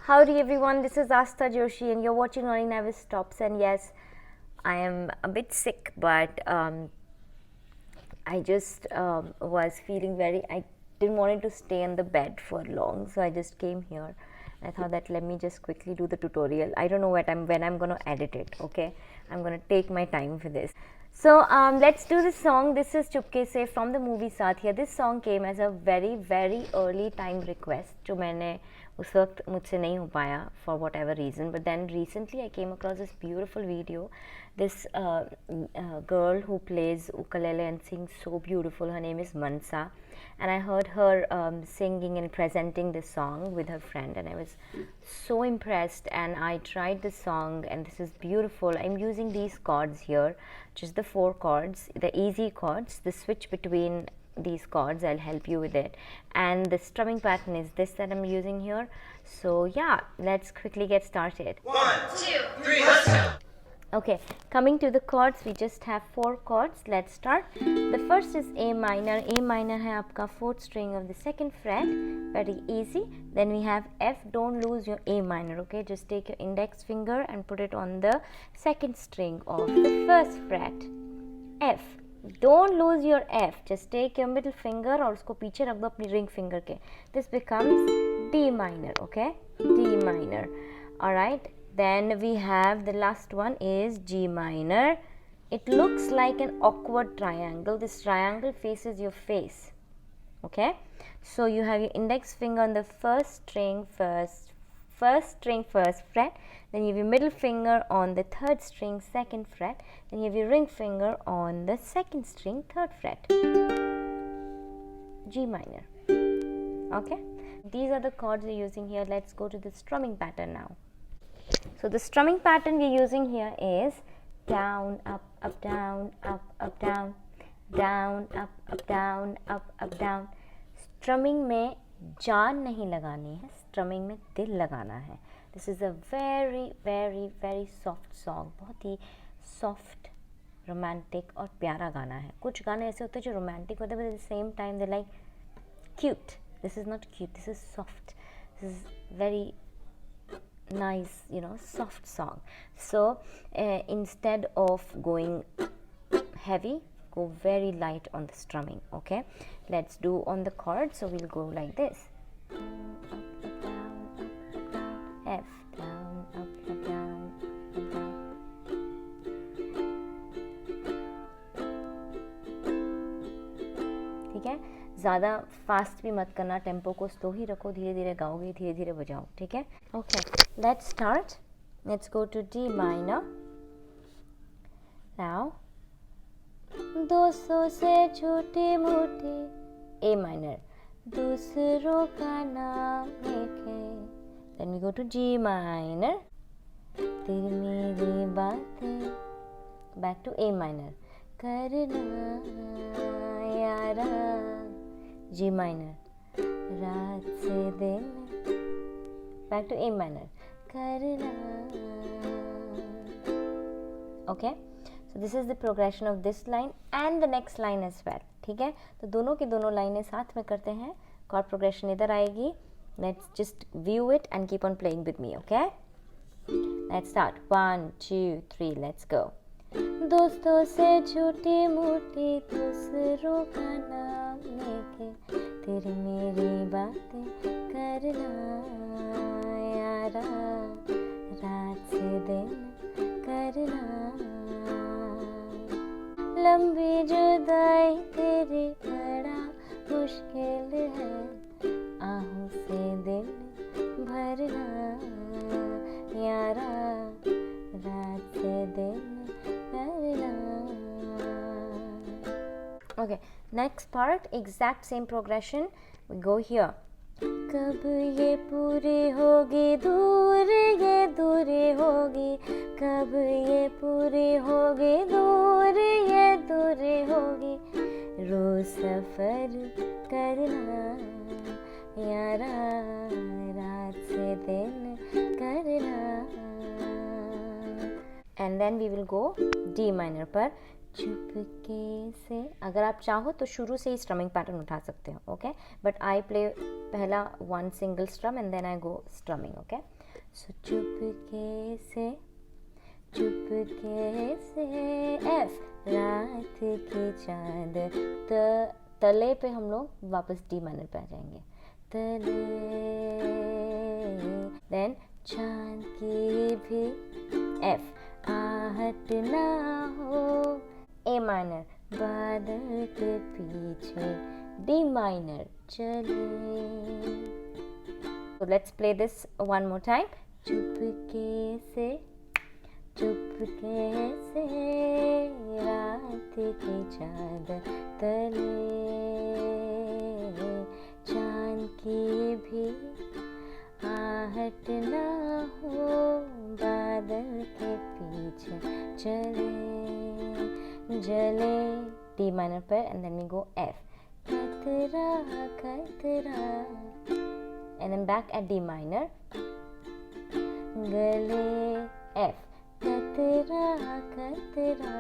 Howdy everyone, this is Asta Joshi and you're watching Learning Never Stops. And yes, I am a bit sick, but I just was feeling I didn't want to stay in the bed for long, so I just came here. I thought that let me just quickly do the tutorial. I don't know when I'm going to edit it, okay? I'm going to take my time for this. So let's do the song. This is Chupke Se from the movie Sathiya. This song came as a very early time request जो मैंने उस वक्त मुझसे नहीं हो पाया for whatever reason. But then recently I came across this beautiful video. This girl who plays ukulele and sings so beautiful. Her name is Mansa, and I heard her singing and presenting this song with her friend, and I was so impressed. And I tried the song, and this is beautiful. I'm using these chords here, just the 4 chords, the easy chords. The switch between these chords, I'll help you with it, and the strumming pattern is this that I'm using here. So yeah, let's quickly get started. 1, 2, 3, let's go. Okay, coming to the chords, we just have 4 chords. Let's start. The first is A minor. A minor है आपका 4th string of the 2nd fret, very easy. Then we have F. Don't lose your A minor, okay? Just take your index finger and put it on the 2nd string of the 1st fret. F. Don't lose your F. Just take your middle finger और उसको पीछे रख दो अपनी ring finger के. This becomes D minor, okay? D minor. Alright. Then we have the last one is G minor. It looks like an awkward triangle. This triangle faces your face, okay? So you have your index finger on the first string, first fret. Then you have your middle finger on the 3rd string, 2nd fret. Then you have your ring finger on the 2nd string, 3rd fret. G minor. Okay? These are the chords we're using here. Let's go to the strumming pattern now. So the strumming pattern we're using here is down, up, up, down, up, up, down, down, up, down, up, down. Strumming में जान नहीं लगानी है, strumming में दिल लगाना है. This is a very soft song. बहुत ही soft, romantic और प्यारा गाना है. कुछ गाने ऐसे होते हैं जो romantic होते हैं, but at the same time they're like cute. This is not cute. This is soft. This is very nice, soft song. So instead of going heavy, go very light on the strumming. Okay, let's do on the chord. So we'll go like this: F, down, up, down, up, down. ठीक है, ज़्यादा fast भी मत करना, tempo को slow ही रखो, धीरे धीरे गाओगे, धीरे धीरे बजाओ. ठीक है. Okay, let's start. Let's go to D minor. Now 200 से छोटी मोटी ए माइनर, दूसरों का नाम लेके. Then we go to G minor, तेरी मेरी बातें. बैक टू ए माइनर, करना यारा. G minor, रात से दिन. Back to A minor, करना. Okay, so this is the progression of this line and the next line as well. ठीक है, तो दोनों की दोनों लाइनें साथ में करते हैं. chord progression इधर आएगी. Let's just view it and keep on playing with me. Okay, let's start. 1, 2, 3, let's go. दोस्तों से छोटी मोटी, दूसरों का नाम लेके, तेरी मेरी बातें करना यारा. रात से दिन करना. लंबी जुदाई तेरी बड़ा मुश्किल है, आहों से दिल भरना यारा. रात से दिन. Okay, next part, exact same progression. We go here. कब ये पूरी होगी दूर, ये दूरी होगी. कब ये पूरी होगी दूर, ये दूरी होगी. रोज सफर करना यारा, रात से दिन करना. And then we will go D minor पर. चुपके से, अगर आप चाहो तो शुरू से ही स्ट्रमिंग पैटर्न उठा सकते हो, ओके, बट आई प्ले पहला one single strum and then I go strumming, okay. So चुपके से एफ, रात की चांद, तले पे हम लोग वापस डी माइनर पे आ जाएंगे, तले, देन चांद की भी एफ, आहट ना हो, ए माइनर, बादल के पीछे, डी माइनर, चले। So let's play this one more time. चुपके से रात की चांद तले, चांद की भी आहट ना हो, बादल के पीछे चले, जले, डी माइनर पर and then we go F, कतरा कतरा, and then back at D minor, गले F, कतरा कतरा,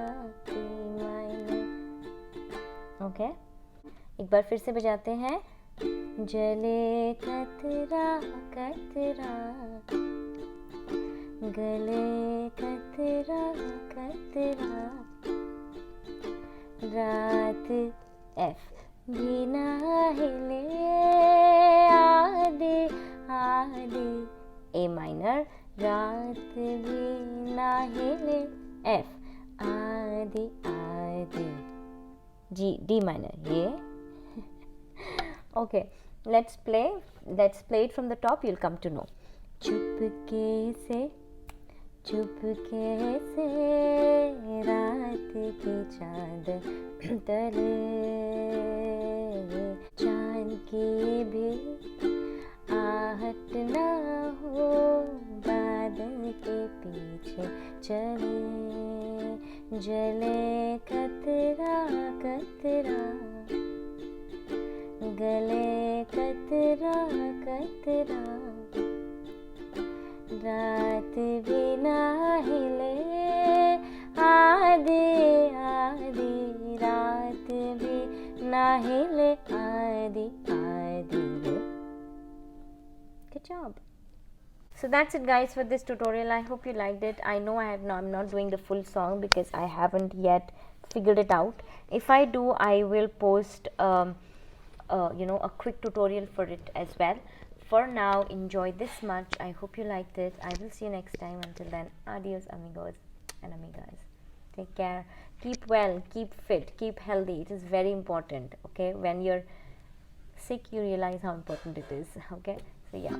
D minor, ओके। एक बार फिर से बजाते हैं, जले कतरा कतरा, गले कतरा कतरा, रात F, बिना हिले, आदि आदि, ए माइनर, रात बिना हिले, एफ, आदि आदि, जी, डी माइनर, ये okay, let's play it from the top, you'll come to know. चुपके से रात की चांद तले, चांद की भी आहट ना हो, बादल के पीछे चले, जले कतरा कतरा, गले कतरा कतरा, रात बिना हिले, आदि आदि, रात बिना हिले, आदि आदि। Good job. So that's it guys for this tutorial. I hope you liked it. I know I'm not doing the full song because I haven't yet figured it out. If I do, I will post a quick tutorial for it as well. For now, enjoy this much. I hope you liked it. I will see you next time. Until then, adios amigos and amigas. Take care. Keep well, keep fit, keep healthy. It is very important, okay? When you're sick, you realize how important it is, okay? So yeah.